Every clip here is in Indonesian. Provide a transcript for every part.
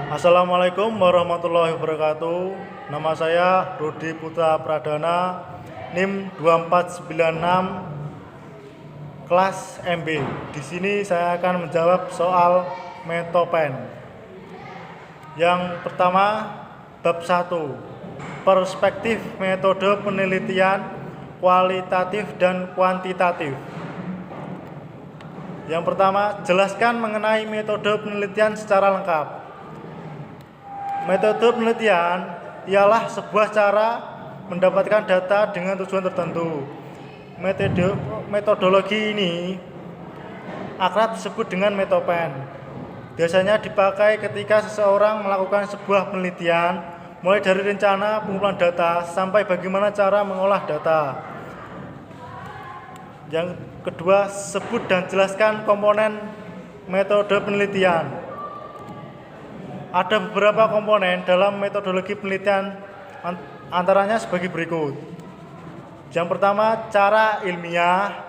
Assalamualaikum warahmatullahi wabarakatuh. Nama saya Rudi Putra Pradana, NIM 2496, kelas MB. Di sini saya akan menjawab soal metopen. Yang pertama, bab 1. Perspektif metode penelitian kualitatif dan kuantitatif. Yang pertama, jelaskan mengenai metode penelitian secara lengkap. Metode penelitian ialah sebuah cara mendapatkan data dengan tujuan tertentu. Metodologi ini akrab disebut dengan metopen. Biasanya dipakai ketika seseorang melakukan sebuah penelitian, mulai dari rencana pengumpulan data sampai bagaimana cara mengolah data. Yang kedua, sebut dan jelaskan komponen metode penelitian. Ada beberapa komponen dalam metodologi penelitian, antaranya sebagai berikut. Yang pertama, cara ilmiah.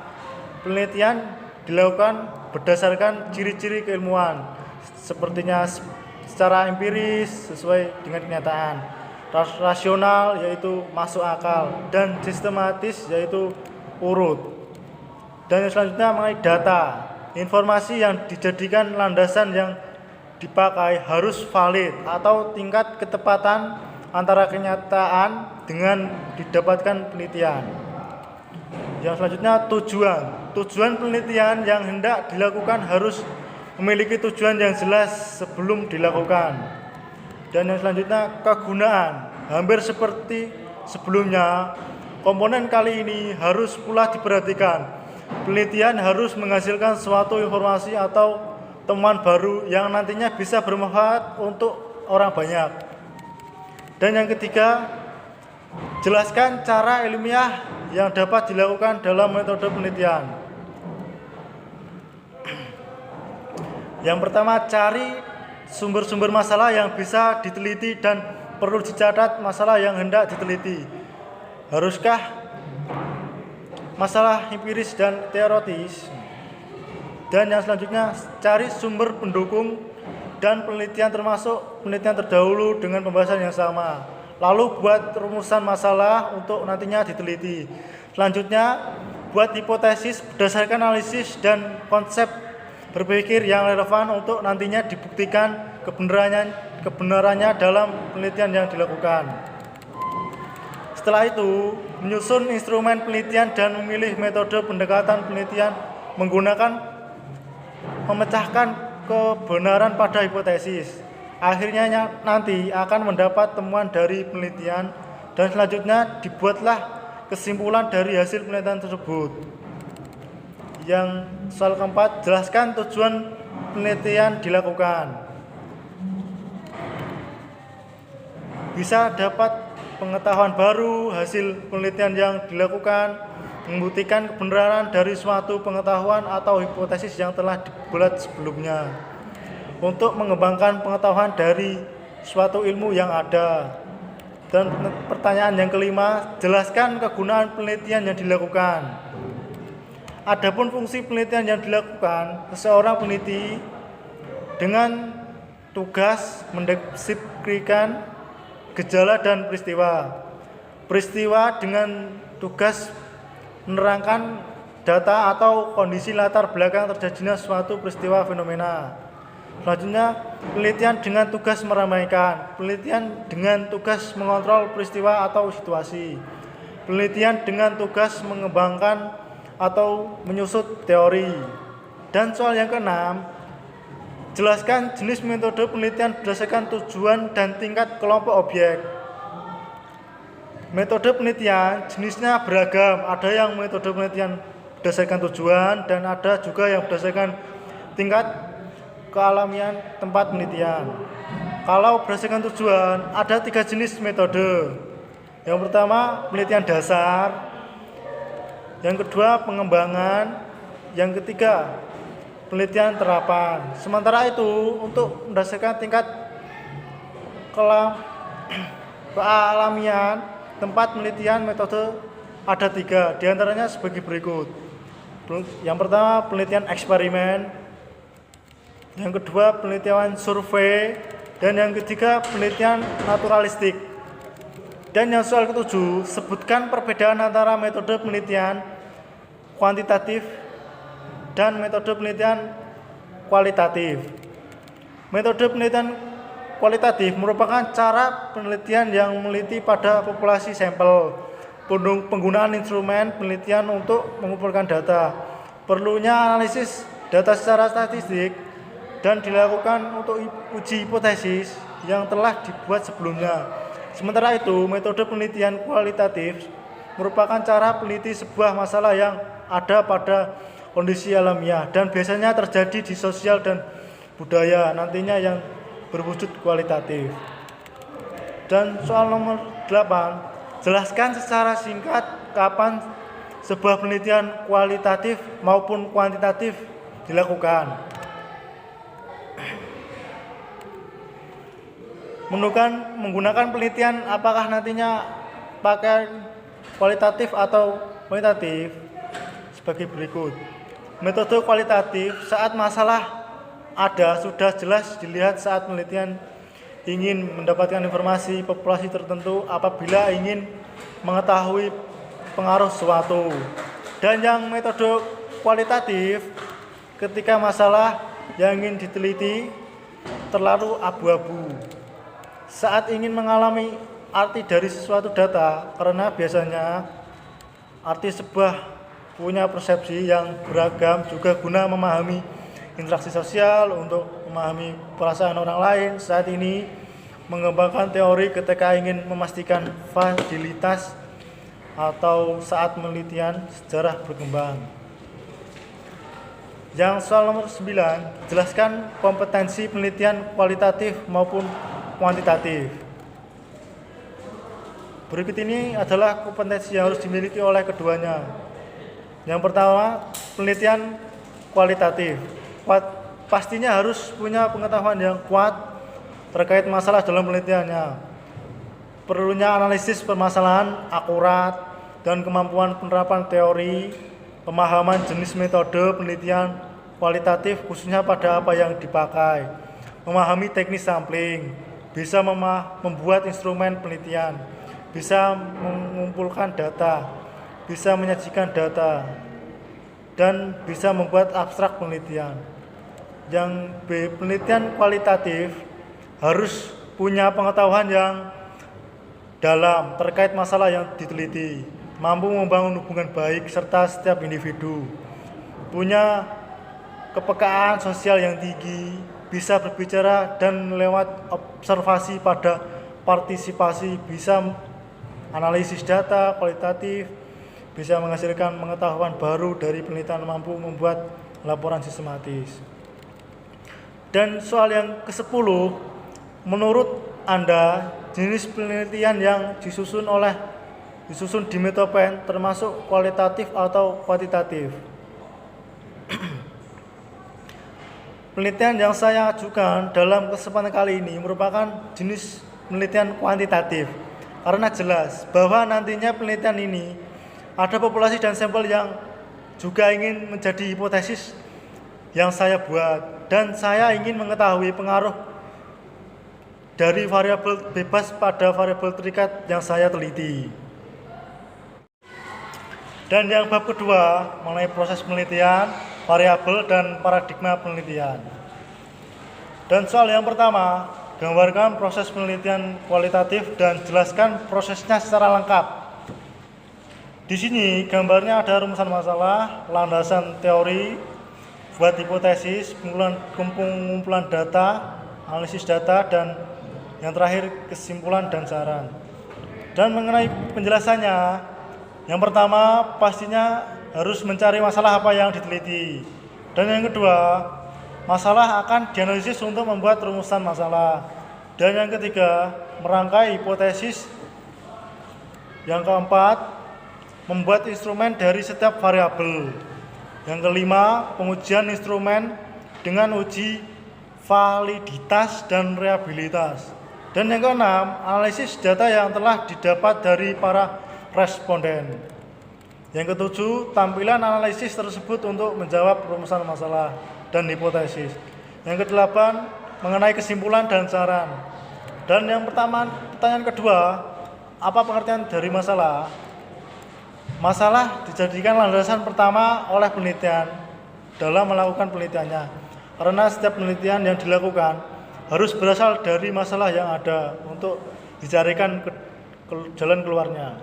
Penelitian dilakukan berdasarkan ciri-ciri keilmuan, sepertinya secara empiris sesuai dengan kenyataan, rasional yaitu masuk akal, dan sistematis yaitu urut. Dan yang selanjutnya mengenai data. Informasi yang dijadikan landasan yang dipakai harus valid atau tingkat ketepatan antara kenyataan dengan didapatkan penelitian. Yang selanjutnya tujuan. Tujuan penelitian yang hendak dilakukan harus memiliki tujuan yang jelas sebelum dilakukan. Dan yang selanjutnya kegunaan. Hampir seperti sebelumnya, komponen kali ini harus pula diperhatikan. Penelitian harus menghasilkan suatu informasi atau temuan baru yang nantinya bisa bermanfaat untuk orang banyak. Dan yang ketiga, jelaskan cara ilmiah yang dapat dilakukan dalam metode penelitian. Yang pertama, cari sumber-sumber masalah yang bisa diteliti dan perlu dicatat masalah yang hendak diteliti. Haruskah masalah empiris dan teoritis? Dan yang selanjutnya, cari sumber pendukung dan penelitian termasuk penelitian terdahulu dengan pembahasan yang sama. Lalu buat rumusan masalah untuk nantinya diteliti. Selanjutnya, buat hipotesis berdasarkan analisis dan konsep berpikir yang relevan untuk nantinya dibuktikan kebenarannya dalam penelitian yang dilakukan. Setelah itu, menyusun instrumen penelitian dan memilih metode pendekatan penelitian menggunakan memecahkan kebenaran pada hipotesis. Akhirnya nanti akan mendapat temuan dari penelitian dan selanjutnya dibuatlah kesimpulan dari hasil penelitian tersebut. Yang soal keempat, jelaskan tujuan penelitian dilakukan. Bisa dapat pengetahuan baru, hasil penelitian yang dilakukan membuktikan kebenaran dari suatu pengetahuan atau hipotesis yang telah dibuat sebelumnya, untuk mengembangkan pengetahuan dari suatu ilmu yang ada. Dan pertanyaan yang kelima, jelaskan kegunaan penelitian yang dilakukan. Adapun fungsi penelitian yang dilakukan, seseorang peneliti dengan tugas mendeskripsikan gejala dan peristiwa. Peristiwa dengan tugas menerangkan data atau kondisi latar belakang terjadinya suatu peristiwa fenomena. Selanjutnya, penelitian dengan tugas meramaikan. Penelitian dengan tugas mengontrol peristiwa atau situasi. Penelitian dengan tugas mengembangkan atau menyusut teori. Dan soal yang keenam, jelaskan jenis metode penelitian berdasarkan tujuan dan tingkat kelompok objek. Metode penelitian jenisnya beragam, ada yang metode penelitian berdasarkan tujuan dan ada juga yang berdasarkan tingkat kealamian tempat penelitian. Kalau berdasarkan tujuan, ada 3 jenis metode. Yang pertama, penelitian dasar. Yang kedua, pengembangan. Yang ketiga, penelitian terapan. Sementara itu, untuk berdasarkan tingkat kealamian tempat penelitian, metode ada 3, diantaranya sebagai berikut. Yang pertama, penelitian eksperimen. Yang kedua, penelitian survei. Dan yang ketiga, penelitian naturalistik. Dan yang soal ketujuh, sebutkan perbedaan antara metode penelitian kuantitatif dan metode penelitian kualitatif. Metode penelitian kualitatif merupakan cara penelitian yang meneliti pada populasi sampel. Penggunaan instrumen penelitian untuk mengumpulkan data. Perlunya analisis data secara statistik dan dilakukan untuk uji hipotesis yang telah dibuat sebelumnya. Sementara itu, metode penelitian kualitatif merupakan cara peneliti sebuah masalah yang ada pada kondisi alamiah dan biasanya terjadi di sosial dan budaya nantinya yang berwujud kualitatif. Dan soal nomor 8, jelaskan secara singkat kapan sebuah penelitian kualitatif maupun kuantitatif dilakukan. Menggunakan penelitian apakah nantinya pakai kualitatif atau kuantitatif sebagai berikut. Metode kualitatif saat masalah ada sudah jelas dilihat saat penelitian ingin mendapatkan informasi populasi tertentu apabila ingin mengetahui pengaruh suatu. Dan yang metode kualitatif ketika masalah yang ingin diteliti terlalu abu-abu. Saat ingin mengalami arti dari sesuatu data, karena biasanya arti sebuah punya persepsi yang beragam juga guna memahami interaksi sosial untuk memahami perasaan orang lain. Saat ini mengembangkan teori ketika ingin memastikan validitas atau saat penelitian sejarah berkembang. Yang soal nomor 9, jelaskan kompetensi penelitian kualitatif maupun kuantitatif. Berikut ini adalah kompetensi yang harus dimiliki oleh keduanya. Yang pertama, penelitian kualitatif. Pastinya harus punya pengetahuan yang kuat terkait masalah dalam penelitiannya. Perlunya analisis permasalahan akurat dan kemampuan penerapan teori, pemahaman jenis metode penelitian kualitatif khususnya pada apa yang dipakai, memahami teknis sampling, bisa membuat instrumen penelitian, bisa mengumpulkan data, bisa menyajikan data, dan bisa membuat abstrak penelitian. Yang B, penelitian kualitatif harus punya pengetahuan yang dalam terkait masalah yang diteliti, mampu membangun hubungan baik serta setiap individu, punya kepekaan sosial yang tinggi, bisa berbicara dan lewat observasi pada partisipasi, bisa analisis data kualitatif, bisa menghasilkan pengetahuan baru dari penelitian, mampu membuat laporan sistematis. Dan soal yang ke-10, menurut Anda jenis penelitian yang disusun di Metopen termasuk kualitatif atau kuantitatif? Penelitian yang saya ajukan dalam kesempatan kali ini merupakan jenis penelitian kuantitatif karena jelas bahwa nantinya penelitian ini ada populasi dan sampel yang juga ingin menjadi hipotesis yang saya buat, dan saya ingin mengetahui pengaruh dari variabel bebas pada variabel terikat yang saya teliti. Dan yang bab kedua mengenai proses penelitian, variabel dan paradigma penelitian. Dan soal yang pertama, gambarkan proses penelitian kualitatif dan jelaskan prosesnya secara lengkap. Di sini gambarnya ada rumusan masalah, landasan teori, buat hipotesis, pengumpulan data, analisis data, dan yang terakhir kesimpulan dan saran. Dan mengenai penjelasannya, yang pertama pastinya harus mencari masalah apa yang diteliti. Dan yang kedua, masalah akan dianalisis untuk membuat rumusan masalah. Dan yang ketiga, merangkai hipotesis. Yang keempat, membuat instrumen dari setiap variabel. Yang kelima, pengujian instrumen dengan uji validitas dan reliabilitas. Dan yang keenam, analisis data yang telah didapat dari para responden. Yang ketujuh, tampilan analisis tersebut untuk menjawab rumusan masalah dan hipotesis. Yang kedelapan, mengenai kesimpulan dan saran. Dan yang pertama, pertanyaan kedua, apa pengertian dari masalah? Masalah dijadikan landasan pertama oleh penelitian dalam melakukan penelitiannya. Karena setiap penelitian yang dilakukan harus berasal dari masalah yang ada untuk dicarikan jalan keluarnya.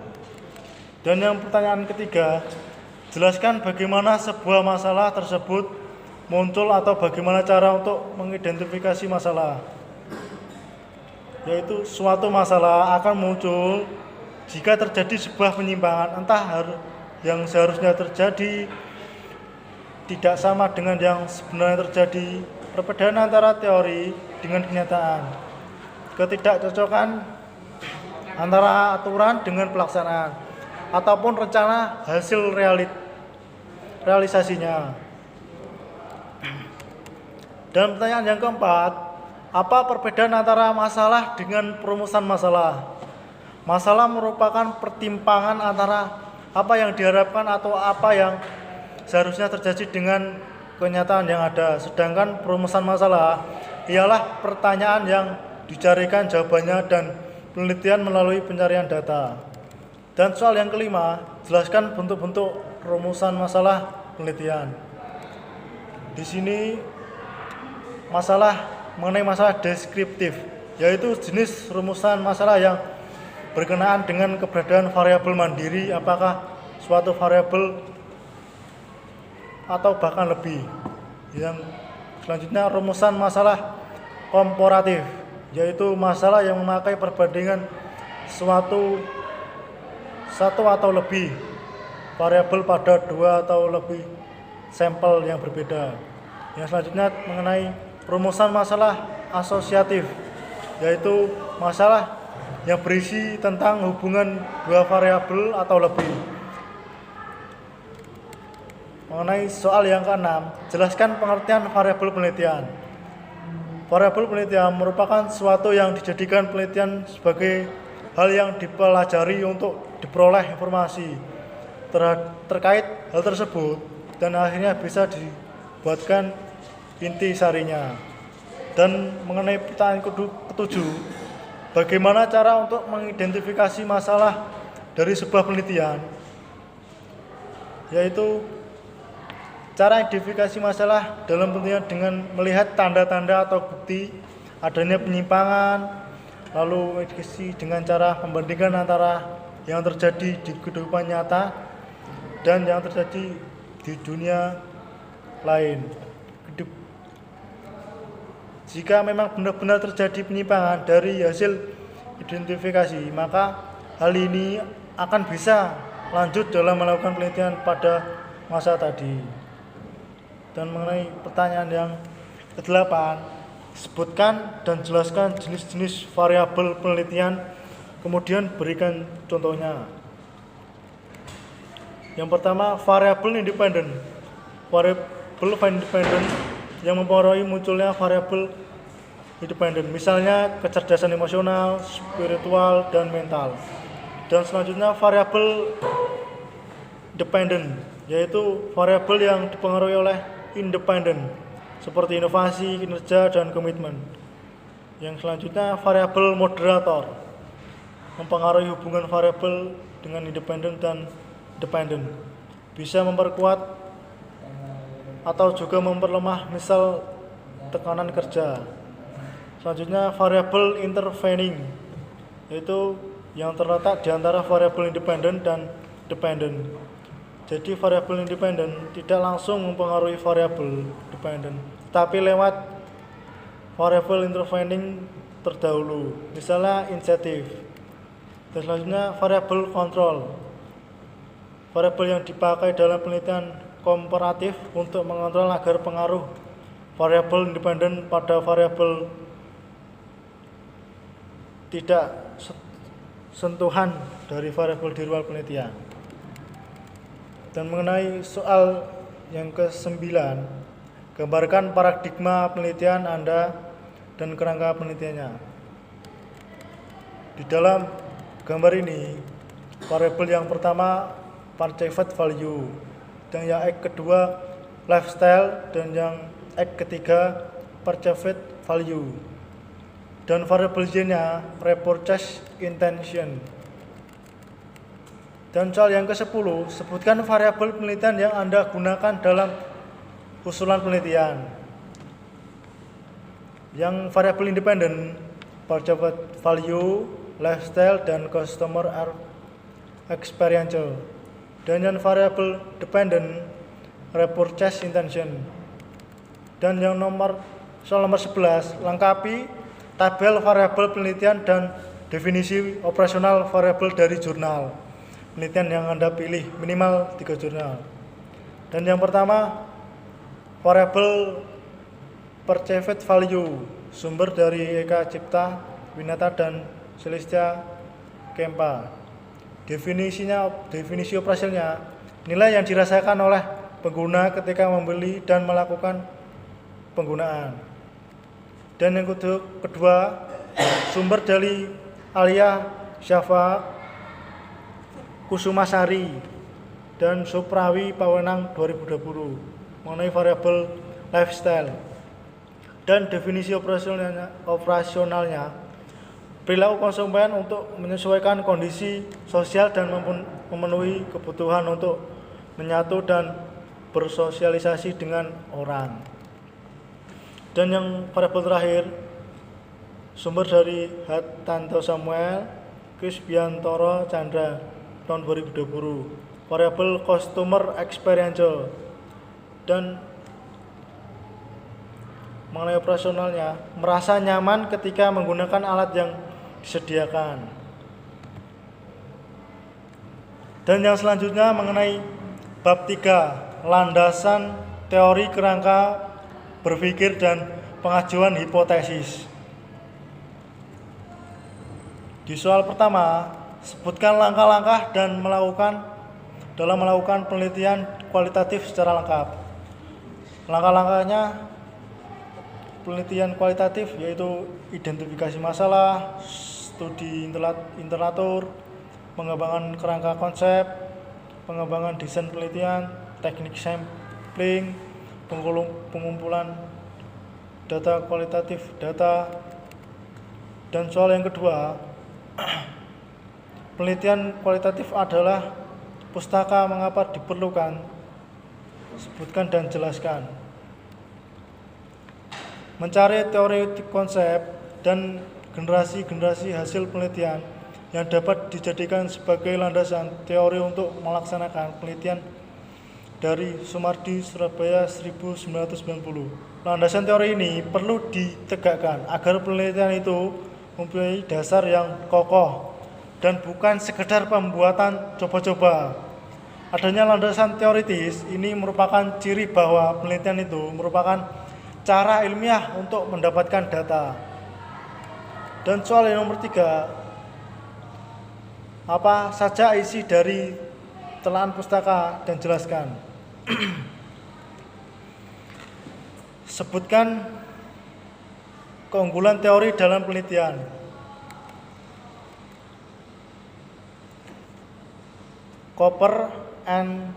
Dan yang pertanyaan ketiga, jelaskan bagaimana sebuah masalah tersebut muncul atau bagaimana cara untuk mengidentifikasi masalah. Yaitu suatu masalah akan muncul jika terjadi sebuah penyimpangan, entah yang seharusnya terjadi tidak sama dengan yang sebenarnya terjadi, perbedaan antara teori dengan kenyataan, ketidakcocokan antara aturan dengan pelaksanaan, ataupun rencana hasil realisasinya. Dan pertanyaan yang keempat, apa perbedaan antara masalah dengan perumusan masalah? Masalah merupakan pertimbangan antara apa yang diharapkan atau apa yang seharusnya terjadi dengan kenyataan yang ada. Sedangkan perumusan masalah ialah pertanyaan yang dicarikan jawabannya dan penelitian melalui pencarian data. Dan soal yang kelima, jelaskan bentuk-bentuk rumusan masalah penelitian. Di sini mengenai masalah deskriptif, yaitu jenis rumusan masalah yang berkenaan dengan keberadaan variabel mandiri, apakah suatu variabel atau bahkan lebih. Yang selanjutnya rumusan masalah komparatif, yaitu masalah yang memakai perbandingan satu atau lebih variabel pada dua atau lebih sampel yang berbeda. Yang selanjutnya mengenai rumusan masalah asosiatif, yaitu masalah yang berisi tentang hubungan dua variabel atau lebih. Mengenai soal yang keenam, jelaskan pengertian variabel penelitian. Variabel penelitian merupakan sesuatu yang dijadikan penelitian sebagai hal yang dipelajari untuk diperoleh informasi terkait hal tersebut dan akhirnya bisa dibuatkan inti sarinya. Dan mengenai pertanyaan ketujuh, bagaimana cara untuk mengidentifikasi masalah dari sebuah penelitian? Yaitu cara identifikasi masalah dalam penelitian dengan melihat tanda-tanda atau bukti adanya penyimpangan, lalu identifikasi dengan cara membandingkan antara yang terjadi di kehidupan nyata dan yang terjadi di dunia lain. Jika memang benar-benar terjadi penyimpangan dari hasil identifikasi, maka hal ini akan bisa lanjut dalam melakukan penelitian pada masa tadi. Dan mengenai pertanyaan yang ke-8, sebutkan dan jelaskan jenis-jenis variabel penelitian, kemudian berikan contohnya. Yang pertama, variabel independen. Variabel independen yang mempengaruhi munculnya variabel independen, misalnya kecerdasan emosional, spiritual, dan mental. Dan selanjutnya variabel dependen, yaitu variabel yang dipengaruhi oleh independen, seperti inovasi, kinerja, dan komitmen. Yang selanjutnya variabel moderator, mempengaruhi hubungan variabel dengan independen dan dependen, bisa memperkuat atau juga memperlemah, misal tekanan kerja. Selanjutnya variabel intervening, yaitu yang terletak di antara variabel independen dan dependen. Jadi variabel independen tidak langsung mempengaruhi variabel dependen, tapi lewat variabel intervening terdahulu, misalnya insentif. Dan selanjutnya variabel kontrol, variabel yang dipakai dalam penelitian komparatif untuk mengontrol agar pengaruh variabel independen pada variabel tidak sentuhan dari variabel di luar penelitian. Dan mengenai soal yang ke-9, gambarkan paradigma penelitian Anda dan kerangka penelitiannya. Di dalam gambar ini, variabel yang pertama perceived value, dan yang kedua lifestyle, dan yang ketiga perceived value. Dan variabel Y-nya repurchase intention. Dan soal yang ke-10, sebutkan variabel penelitian yang Anda gunakan dalam usulan penelitian. Yang variabel independen, percepat value, lifestyle, dan customer experience. Dan yang variabel dependent, repurchase intention. Dan yang soal nomor 11, lengkapi tabel variabel penelitian dan definisi operasional variabel dari jurnal penelitian yang Anda pilih, minimal 3 jurnal. Dan yang pertama, variabel perceived value, sumber dari Eka Cipta Winata dan Celestia Kempa. Definisi operasionalnya, nilai yang dirasakan oleh pengguna ketika membeli dan melakukan penggunaan. Dan yang kedua, sumber dari Alia Syafa Kusumasari dan Suprawi Pawenang 2020 mengenai variabel lifestyle. Dan definisi operasionalnya, perilaku konsumen untuk menyesuaikan kondisi sosial dan memenuhi kebutuhan untuk menyatu dan bersosialisasi dengan orang. Dan yang variabel terakhir, sumber dari Tanto Samuel Krisbiantoro Chandra tahun 2020, variabel customer experience. Dan mengenai operasionalnya, merasa nyaman ketika menggunakan alat yang disediakan. Dan yang selanjutnya mengenai bab 3, landasan teori kerangka berpikir dan pengajuan hipotesis. Di soal pertama, sebutkan langkah-langkah dan melakukan penelitian kualitatif secara lengkap. Langkah-langkahnya penelitian kualitatif yaitu identifikasi masalah, studi internatur, pengembangan kerangka konsep, pengembangan desain penelitian, teknik sampling, pengumpulan data kualitatif data. Dan soal yang kedua, penelitian kualitatif adalah pustaka mengapa diperlukan, sebutkan dan jelaskan. Mencari teoretik konsep dan generasi hasil penelitian yang dapat dijadikan sebagai landasan teori untuk melaksanakan penelitian dari Sumardi, Surabaya 1990. Landasan teori ini perlu ditegakkan agar penelitian itu mempunyai dasar yang kokoh dan bukan sekedar pembuatan coba-coba. Adanya landasan teoritis ini merupakan ciri bahwa penelitian itu merupakan cara ilmiah untuk mendapatkan data. Dan soal yang nomor 3, apa saja isi dari telaan pustaka dan jelaskan. Sebutkan keunggulan teori dalam penelitian. Cooper and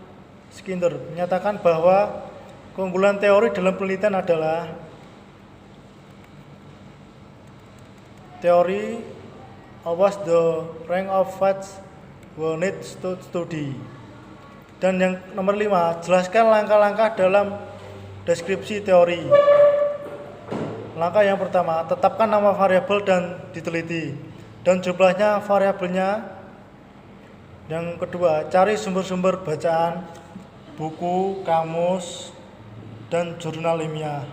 Skinner menyatakan bahwa keunggulan teori dalam penelitian adalah teori was the rank of facts we need to study. Dan yang nomor 5, jelaskan langkah-langkah dalam deskripsi teori. Langkah yang pertama, tetapkan nama variabel dan diteliti dan jumlahnya variabelnya. Yang kedua, cari sumber-sumber bacaan, buku, kamus, dan jurnal ilmiah.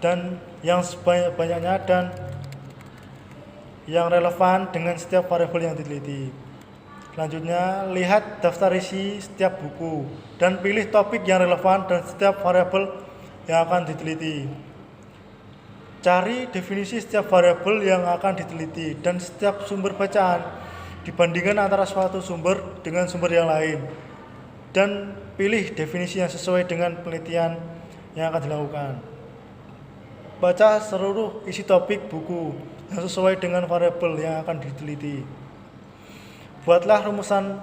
Dan yang sebanyak-banyaknya dan yang relevan dengan setiap variabel yang diteliti. Selanjutnya, lihat daftar isi setiap buku dan pilih topik yang relevan dan setiap variabel yang akan diteliti. Cari definisi setiap variabel yang akan diteliti dan setiap sumber bacaan. Dibandingkan antara suatu sumber dengan sumber yang lain. Dan pilih definisi yang sesuai dengan penelitian yang akan dilakukan. Baca seluruh isi topik buku yang sesuai dengan variabel yang akan diteliti. Buatlah rumusan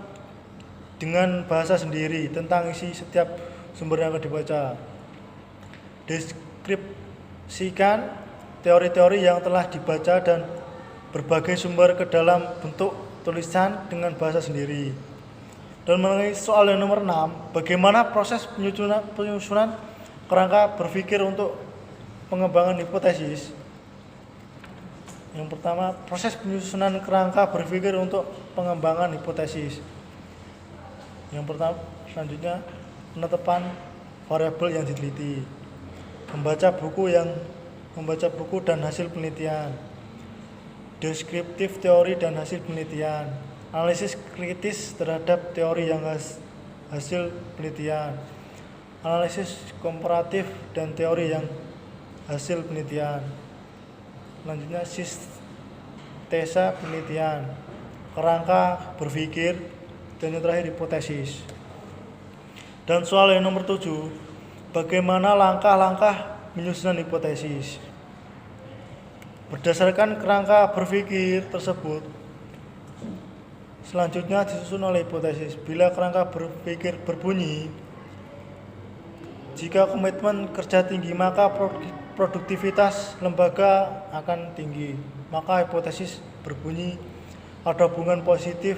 dengan bahasa sendiri tentang isi setiap sumber yang akan dibaca. mengintegrasikan teori-teori yang telah dibaca dan berbagai sumber ke dalam bentuk tulisan dengan bahasa sendiri. Dan mengenai soal yang nomor 6, bagaimana proses penyusunan kerangka berpikir untuk pengembangan hipotesis. Yang pertama, proses penyusunan kerangka berpikir untuk pengembangan hipotesis. Yang pertama, selanjutnya penetapan variabel yang diteliti, membaca buku dan hasil penelitian, deskriptif teori dan hasil penelitian, analisis kritis terhadap teori yang hasil penelitian, analisis komparatif dan teori yang hasil penelitian. Selanjutnya sintesa penelitian, kerangka berpikir, dan yang terakhir hipotesis. Dan soal yang nomor 7, bagaimana langkah-langkah penyusunan hipotesis. Berdasarkan kerangka berpikir tersebut, selanjutnya disusun oleh hipotesis. Bila kerangka berpikir berbunyi, jika komitmen kerja tinggi maka produktivitas lembaga akan tinggi. Maka hipotesis berbunyi ada hubungan positif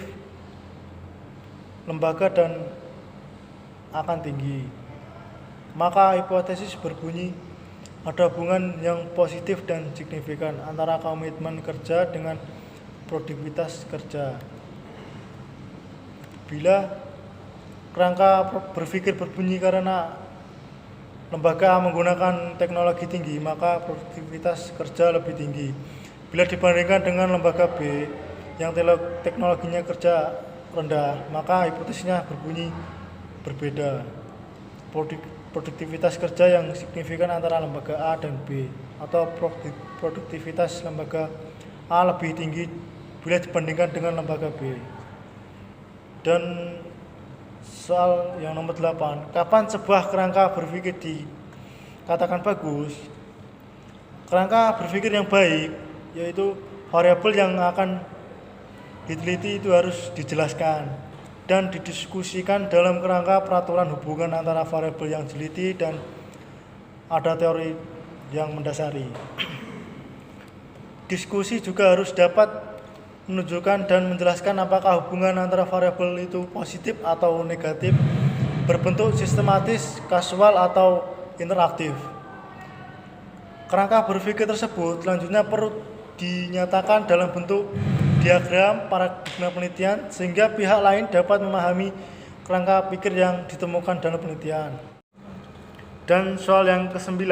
lembaga dan akan tinggi. Maka hipotesis berbunyi ada hubungan yang positif dan signifikan antara komitmen kerja dengan produktivitas kerja. Bila kerangka berpikir berbunyi karena lembaga menggunakan teknologi tinggi, maka produktivitas kerja lebih tinggi. Bila dibandingkan dengan lembaga B yang teknologinya kerja rendah, maka hipotesisnya berbunyi berbeda. Produktivitas kerja yang signifikan antara lembaga A dan B, atau produktivitas lembaga A lebih tinggi bila dibandingkan dengan lembaga B. Dan soal yang nomor 8, kapan sebuah kerangka berpikir dikatakan bagus? Kerangka berpikir yang baik yaitu variabel yang akan diteliti itu harus dijelaskan dan didiskusikan dalam kerangka peraturan hubungan antara variabel yang diteliti dan ada teori yang mendasari. Diskusi juga harus dapat menunjukkan dan menjelaskan apakah hubungan antara variabel itu positif atau negatif, berbentuk sistematis, kasual, atau interaktif. Kerangka berpikir tersebut selanjutnya perlu dinyatakan dalam bentuk diagram paradigma penelitian sehingga pihak lain dapat memahami kerangka pikir yang ditemukan dalam penelitian. Dan soal yang ke-9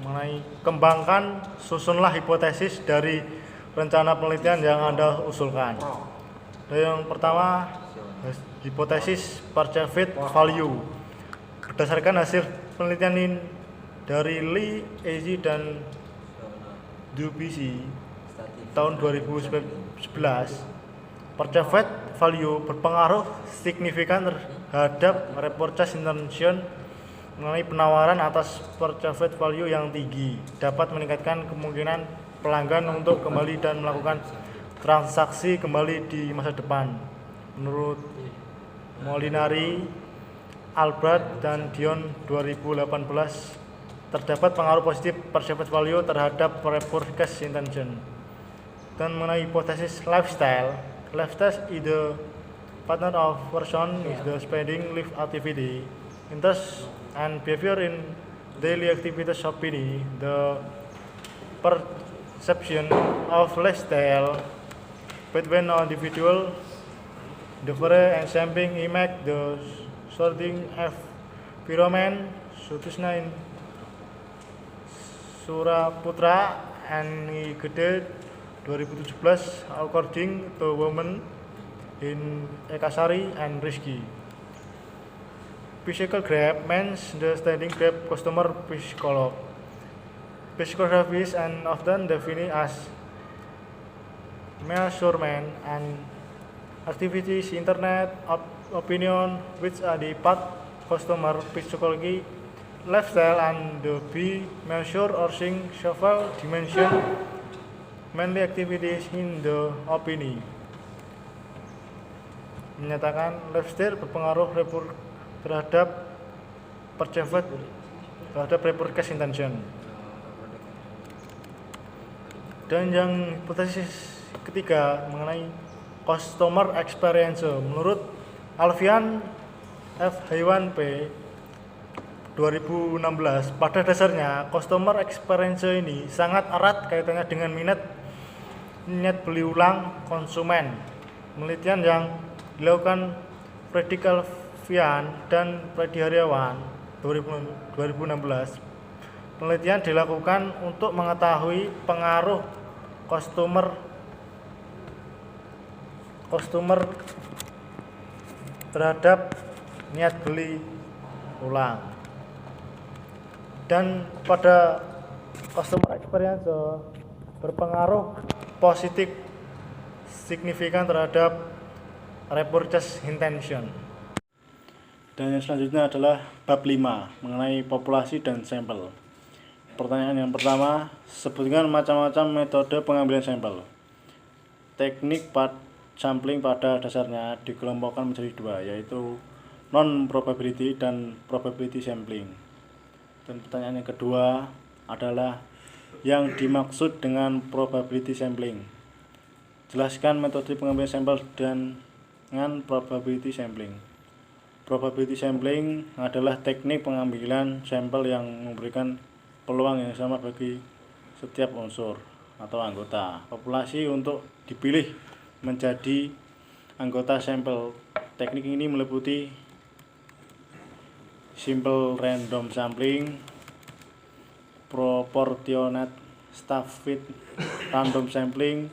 mengenai kembangkan susunlah hipotesis dari rencana penelitian yang Anda usulkan. Dan yang pertama, hipotesis perceived value. Berdasarkan hasil penelitian ini dari Lee, Ezi, dan Dubuisy tahun 2011, perceived value berpengaruh signifikan terhadap repurchase intention mengenai penawaran atas perceived value yang tinggi dapat meningkatkan kemungkinan pelanggan untuk kembali dan melakukan transaksi kembali di masa depan. Menurut Molinari, Albrecht, dan Dion 2018, terdapat pengaruh positif perceived value terhadap repurchase intention. Dan mengenai hipotesis lifestyle is the pattern of person is the spending life activity, interest, and behavior in daily activities opinion. The perception of lifestyle between individual differ and shaping impact the sorting environment, Sutisna in Suraputra and Gede 2017 according to women in Ekasari and Rizky. Physical grab means the standing grab customer psycholog. Psychography is often defined as measurement and activities, internet, opinion, which are the part customer psychology, lifestyle, and the be measure or sing several dimension, mainly activities in the opinion. Menyatakan lifestyle berpengaruh terhadap perceived terhadap repurchase intention. Dan yang hipotesis ketiga mengenai customer experience. Menurut Alfian F. Haywan P. 2016, pada dasarnya customer experience ini sangat erat kaitannya dengan minat beli ulang konsumen. Penelitian yang dilakukan Fredrik Alfian dan Freddy Heriawan 2016. Penelitian dilakukan untuk mengetahui pengaruh customer terhadap niat beli ulang. Dan pada customer experience berpengaruh positif signifikan terhadap repurchase intention. Dan yang selanjutnya adalah bab 5 mengenai populasi dan sampel. Pertanyaan yang pertama, sebutkan macam-macam metode pengambilan sampel. Teknik sampling pada dasarnya dikelompokkan menjadi dua, yaitu non-probability dan probability sampling. Dan pertanyaan yang kedua adalah yang dimaksud dengan probability sampling. Jelaskan metode pengambilan sampel dengan probability sampling. Probability sampling adalah teknik pengambilan sampel yang memberikan peluang yang sama bagi setiap unsur atau anggota populasi untuk dipilih menjadi anggota sampel. Teknik ini meliputi simple random sampling, proportionate staffed random sampling,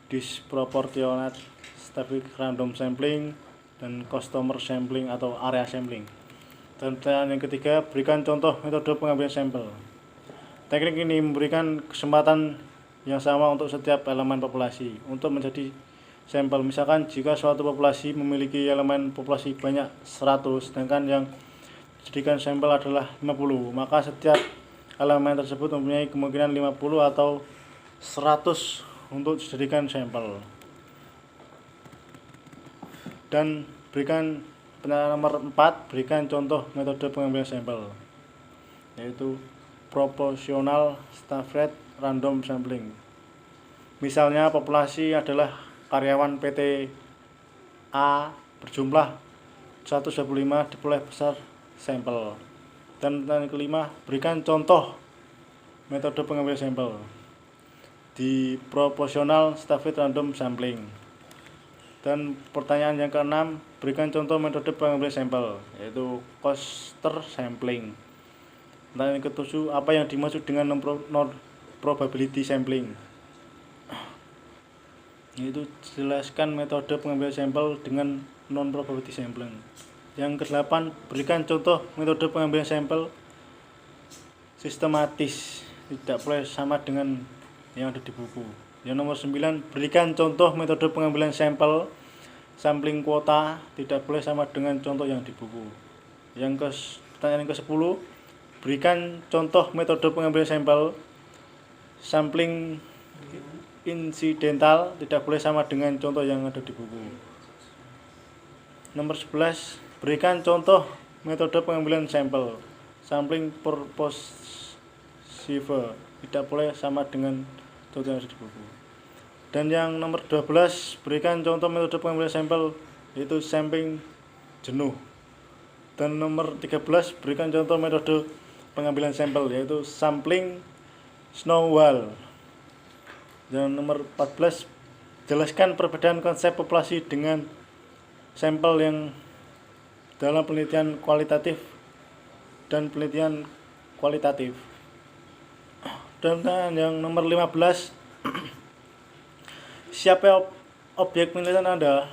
disproportionate staffed random sampling, dan customer sampling atau area sampling. Dan pertanyaan yang ketiga, berikan contoh metode pengambilan sampel. Teknik ini memberikan kesempatan yang sama untuk setiap elemen populasi untuk menjadi sampel. Misalkan jika suatu populasi memiliki elemen populasi banyak 100, sedangkan yang dijadikan sampel adalah 50, maka setiap elemen tersebut mempunyai kemungkinan 50 atau 100 untuk dijadikan sampel. Dan berikan pertanyaan nomor 4, berikan contoh metode pengambilan sampel, yaitu proportional staffed random sampling. Misalnya populasi adalah karyawan PT A berjumlah 125 diperoleh besar sampel. Dan pertanyaan kelima, berikan contoh metode pengambilan sampel di proportional staffed random sampling. Dan pertanyaan yang keenam, berikan contoh metode pengambilan sampel, yaitu cluster sampling. Pertanyaan yang ketujuh, apa yang dimaksud dengan non-probability sampling? Yaitu jelaskan metode pengambilan sampel dengan non-probability sampling. Yang kedelapan, berikan contoh metode pengambilan sampel sistematis, tidak boleh sama dengan yang ada di buku. Yang nomor 9, berikan contoh metode pengambilan sampel sampling kuota, tidak boleh sama dengan contoh yang di buku. Pertanyaan yang ke-10, berikan contoh metode pengambilan sampel sampling insidental, tidak boleh sama dengan contoh yang ada di buku. Nomor 11, berikan contoh metode pengambilan sampel sampling purposive, tidak boleh sama dengan contoh yang ada di buku. Dan yang nomor 12, berikan contoh metode pengambilan sampel, yaitu sampling jenuh. Dan nomor 13, berikan contoh metode pengambilan sampel, yaitu sampling snowball. Dan nomor 14, jelaskan perbedaan konsep populasi dengan sampel yang dalam penelitian kualitatif dan penelitian kualitatif. Dan yang nomor 15, siapa objek penelitian Anda?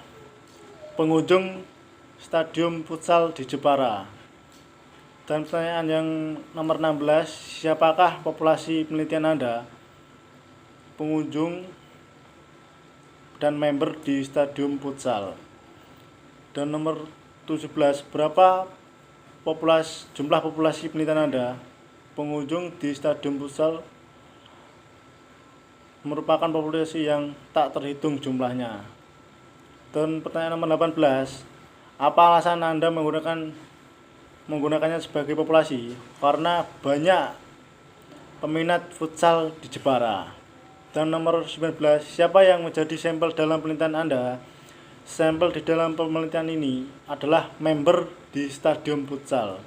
Pengunjung stadium futsal di Jepara. Dan pertanyaan yang nomor 16, siapakah populasi penelitian Anda? Pengunjung dan member di stadium futsal. Dan nomor 17, berapa jumlah populasi penelitian Anda? Pengunjung di stadium futsal merupakan populasi yang tak terhitung jumlahnya. Dan pertanyaan nomor 18, apa alasan Anda menggunakannya sebagai populasi? Karena banyak peminat futsal di Jepara. Dan nomor 19, siapa yang menjadi sampel dalam penelitian Anda? Sampel di dalam penelitian ini adalah member di stadium futsal.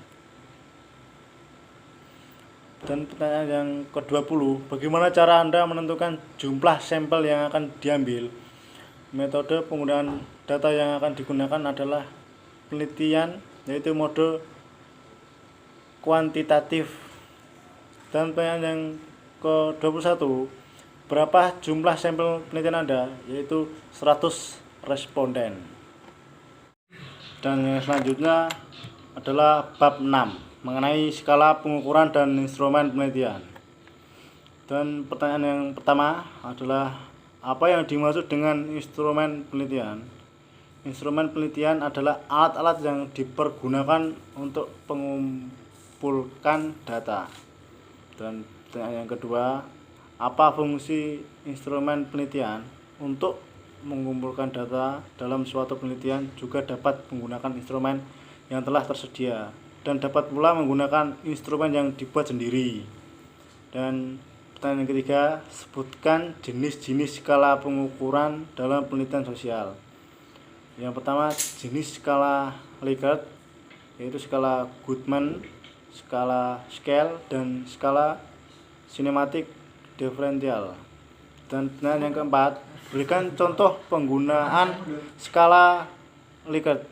Dan pertanyaan yang ke-20, bagaimana cara Anda menentukan jumlah sampel yang akan diambil? Metode penggunaan data yang akan digunakan adalah penelitian, yaitu mode kuantitatif. Dan pertanyaan yang ke-21, berapa jumlah sampel penelitian Anda? Yaitu 100 responden. Dan yang selanjutnya adalah bab 6 mengenai skala pengukuran dan instrumen penelitian. Dan pertanyaan yang pertama adalah apa yang dimaksud dengan instrumen penelitian? Instrumen penelitian adalah alat-alat yang dipergunakan untuk mengumpulkan data. Dan pertanyaan yang kedua, apa fungsi instrumen penelitian? Untuk mengumpulkan data dalam suatu penelitian juga dapat menggunakan instrumen yang telah tersedia dan dapat pula menggunakan instrumen yang dibuat sendiri. Dan pertanyaan yang ketiga, sebutkan jenis-jenis skala pengukuran dalam penelitian sosial. Yang pertama, jenis skala Likert, yaitu skala Goodman, skala scale, dan skala sinematik diferensial. Dan pertanyaan yang keempat, berikan contoh penggunaan skala Likert.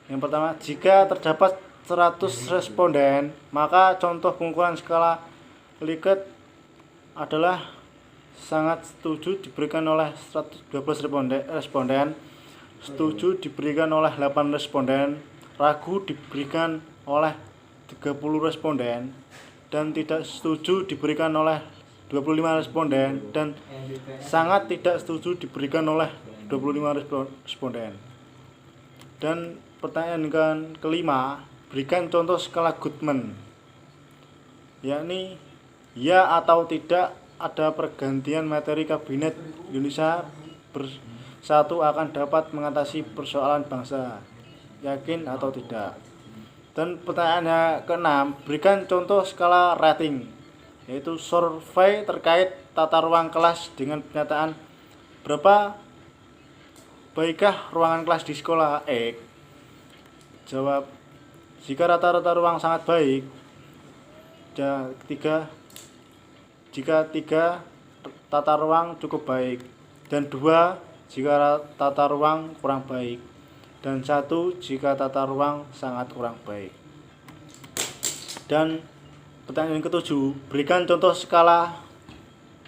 Yang pertama, jika terdapat 100 responden, maka contoh pengukuran skala Likert adalah sangat setuju diberikan oleh 112 responden, setuju diberikan oleh 8 responden, ragu diberikan oleh 30 responden, dan tidak setuju diberikan oleh 25 responden, dan sangat tidak setuju diberikan oleh 25 responden. Dan pertanyaan kelima, berikan contoh skala Goodman, yakni ya atau tidak ada pergantian materi kabinet Indonesia bersatu akan dapat mengatasi persoalan bangsa, yakin atau tidak. Dan pertanyaannya keenam, berikan contoh skala rating, yaitu survei terkait tata ruang kelas dengan pernyataan berapa baikkah ruangan kelas di sekolah X. Jawab, jika rata-rata ruang sangat baik. Jika 3 tata ruang cukup baik, dan 2 jika tata ruang kurang baik, dan 1 jika tata ruang sangat kurang baik. Dan pertanyaan ketujuh, berikan contoh skala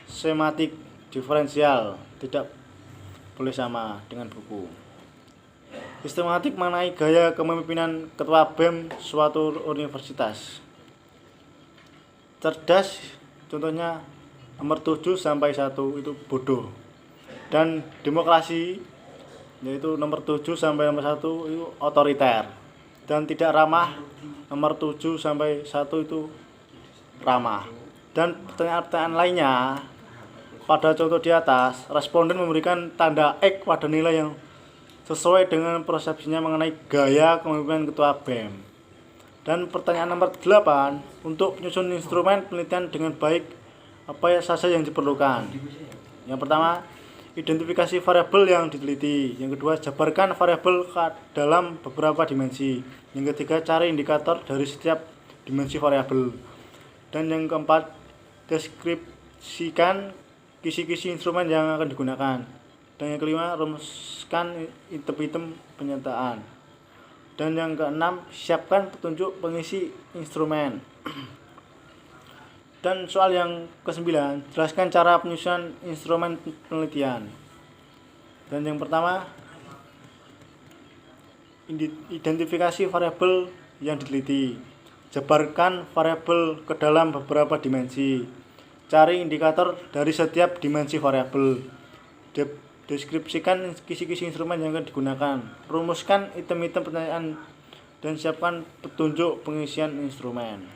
sematik diferensial, tidak boleh sama dengan buku. Sistematik mengenai gaya kepemimpinan ketua BEM suatu universitas. Cerdas, contohnya nomor 7 sampai 1 itu bodoh. Dan demokrasi, yaitu nomor 7 sampai nomor 1 itu otoriter. Dan tidak ramah, nomor 7 sampai 1 itu ramah. Dan pertanyaan-pertanyaan lainnya, pada contoh di atas, responden memberikan tanda X pada nilai yang sesuai dengan persepsinya mengenai gaya kepemimpinan ketua BEM. Dan pertanyaan nomor 8, untuk menyusun instrumen penelitian dengan baik, apa saja yang diperlukan? Yang pertama, identifikasi variabel yang diteliti. Yang kedua, jabarkan variabel dalam beberapa dimensi. Yang ketiga, cari indikator dari setiap dimensi variabel. Dan yang keempat, deskripsikan kisi-kisi instrumen yang akan digunakan. Dan yang kelima, rumuskan item-item penyataan. Dan yang keenam, siapkan petunjuk pengisi instrumen. Dan soal yang ke-9, jelaskan cara penyusunan instrumen penelitian. Dan yang pertama, identifikasi variabel yang diteliti. Jabarkan variabel ke dalam beberapa dimensi. Cari indikator dari setiap dimensi variabel. Deskripsikan kisi-kisi instrumen yang akan digunakan. Rumuskan item-item pertanyaan dan siapkan petunjuk pengisian instrumen.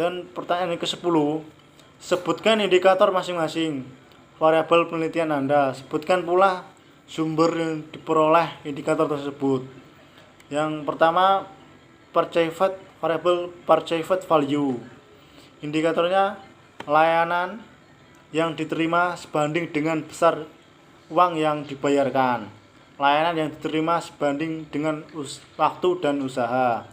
Dan pertanyaan yang ke-10, sebutkan indikator masing-masing variabel penelitian Anda. Sebutkan pula sumber yang diperoleh indikator tersebut. Yang pertama, variable perceived value. Indikatornya layanan yang diterima sebanding dengan besar uang yang dibayarkan. Layanan yang diterima sebanding dengan waktu dan usaha.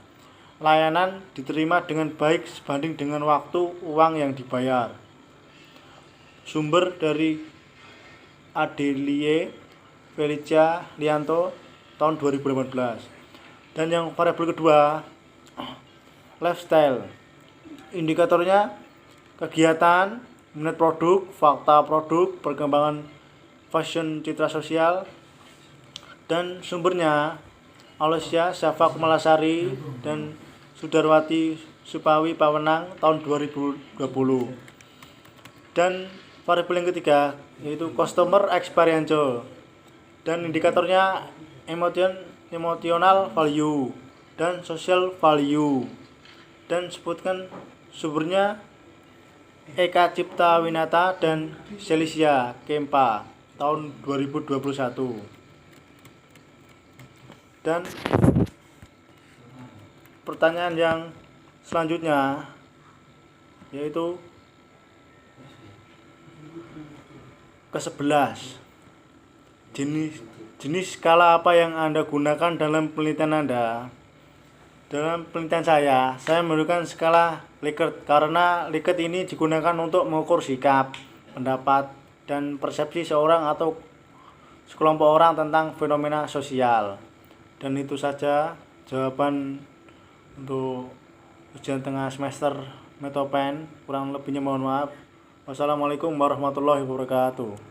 Layanan diterima dengan baik sebanding dengan waktu uang yang dibayar. Sumber dari Adelie Felicia Lianto tahun 2018. Dan yang variabel kedua, lifestyle. Indikatornya kegiatan, minat produk, fakta produk, perkembangan fashion, citra sosial, dan sumbernya Aloysia Syafaq Malasari dan Sudarwati Supawi Pawenang tahun 2020. Dan variabel yang ketiga yaitu customer experience dan indikatornya emotional value dan social value. Dan sebutkan sumbernya Eka Cipta Winata dan Celicia Kempa tahun 2021. Dan pertanyaan yang selanjutnya yaitu ke-11. Jenis skala apa yang Anda gunakan dalam penelitian Anda? Dalam penelitian saya menggunakan skala Likert karena Likert ini digunakan untuk mengukur sikap, pendapat, dan persepsi seorang atau sekelompok orang tentang fenomena sosial. Dan itu saja jawaban untuk ujian tengah semester Metopen. Kurang lebihnya mohon maaf. Wassalamualaikum warahmatullahi wabarakatuh.